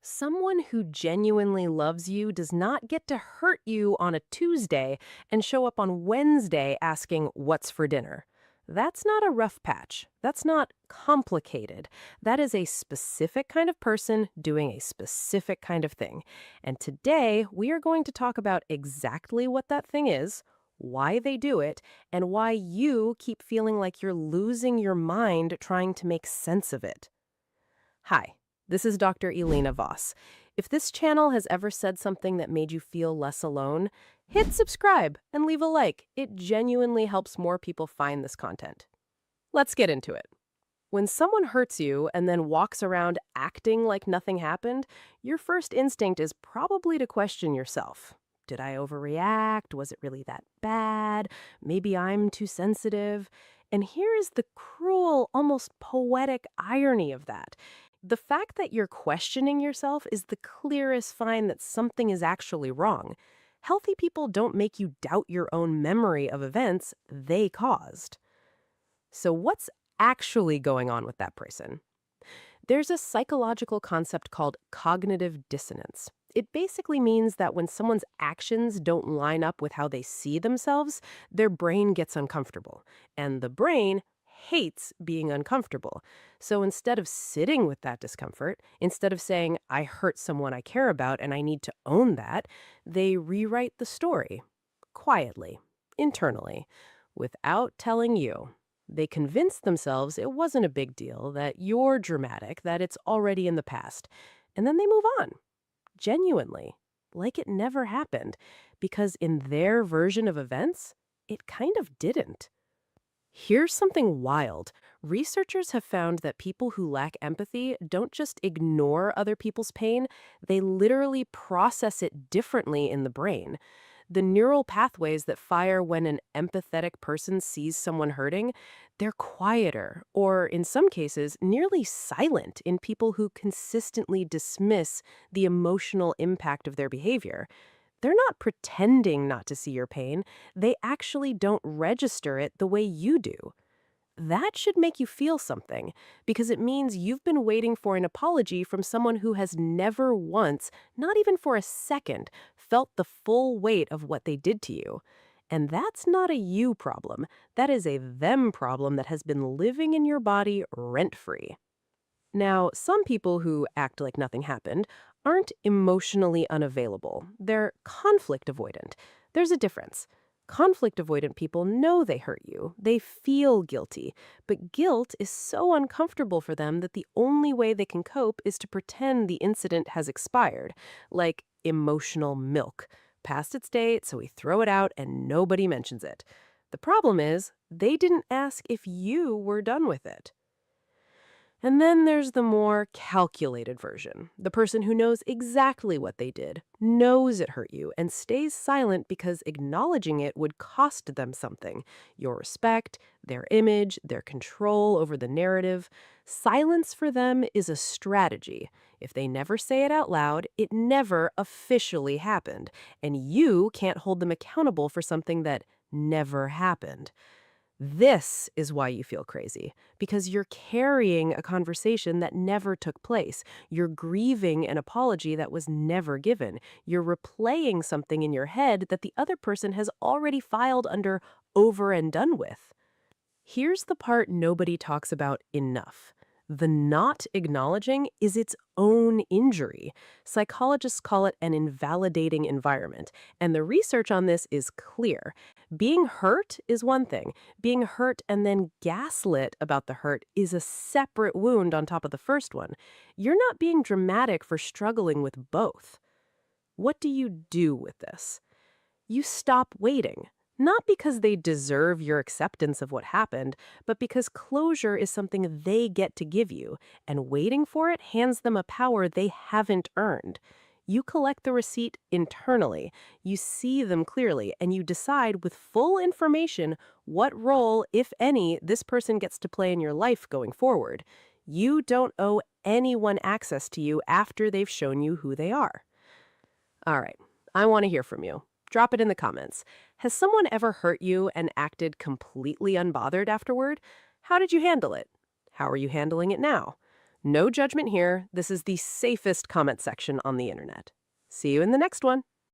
Someone who genuinely loves you does not get to hurt you on a Tuesday and show up on Wednesday asking, "What's for dinner?" That's not a rough patch. That's not complicated. That is a specific kind of person doing a specific kind of thing. And today, we are going to talk about exactly what that thing is, why they do it, and why you keep feeling like you're losing your mind trying to make sense of it. Hi, this is Dr. Elena Voss. If this channel has ever said something that made you feel less alone, hit subscribe and leave a like. It genuinely helps more people find this content. Let's get into it. When someone hurts you and then walks around acting like nothing happened, your first instinct is probably to question yourself. Did I overreact? Was it really that bad? Maybe I'm too sensitive. And here is the cruel, almost poetic irony of that. The fact that you're questioning yourself is the clearest sign that something is actually wrong. Healthy people don't make you doubt your own memory of events they caused. So, what's actually going on with that person? There's a psychological concept called cognitive dissonance. It basically means that when someone's actions don't line up with how they see themselves, their brain gets uncomfortable. And the brain hates being uncomfortable. So instead of sitting with that discomfort, instead of saying, "I hurt someone I care about and I need to own that," they rewrite the story quietly, internally, without telling you. They convince themselves it wasn't a big deal, that you're dramatic, that it's already in the past. And then they move on, genuinely, like it never happened, because in their version of events, it kind of didn't. Here's something wild. Researchers have found that people who lack empathy don't just ignore other people's pain, they literally process it differently in the brain. The neural pathways that fire when an empathetic person sees someone hurting, they're quieter, or in some cases, nearly silent in people who consistently dismiss the emotional impact of their behavior. They're not pretending not to see your pain, they actually don't register it the way you do. That should make you feel something, because it means you've been waiting for an apology from someone who has never once, not even for a second, felt the full weight of what they did to you. And that's not a you problem. That is a them problem that has been living in your body rent-free. Now, some people who act like nothing happened aren't emotionally unavailable. They're conflict avoidant. There's a difference. Conflict avoidant people know they hurt you. They feel guilty. But guilt is so uncomfortable for them that the only way they can cope is to pretend the incident has expired, like emotional milk. Past its date, so we throw it out and nobody mentions it. The problem is, they didn't ask if you were done with it. And then there's the more calculated version, the person who knows exactly what they did, knows it hurt you, and stays silent because acknowledging it would cost them something: your respect, their image, their control over the narrative. Silence for them is a strategy. If they never say it out loud, it never officially happened, and you can't hold them accountable for something that never happened. This is why you feel crazy, because you're carrying a conversation that never took place. You're grieving an apology that was never given. You're replaying something in your head that the other person has already filed under over and done with. Here's the part nobody talks about enough. The not acknowledging is its own injury. Psychologists call it an invalidating environment, and the research on this is clear. Being hurt is one thing. Being hurt and then gaslit about the hurt is a separate wound on top of the first one. You're not being dramatic for struggling with both. What do you do with this? You stop waiting. Not because they deserve your acceptance of what happened, but because closure is something they get to give you, and waiting for it hands them a power they haven't earned. You collect the receipt internally, you see them clearly, and you decide with full information what role, if any, this person gets to play in your life going forward. You don't owe anyone access to you after they've shown you who they are. All right, I want to hear from you. Drop it in the comments. Has someone ever hurt you and acted completely unbothered afterward? How did you handle it? How are you handling it now? No judgment here. This is the safest comment section on the internet. See you in the next one.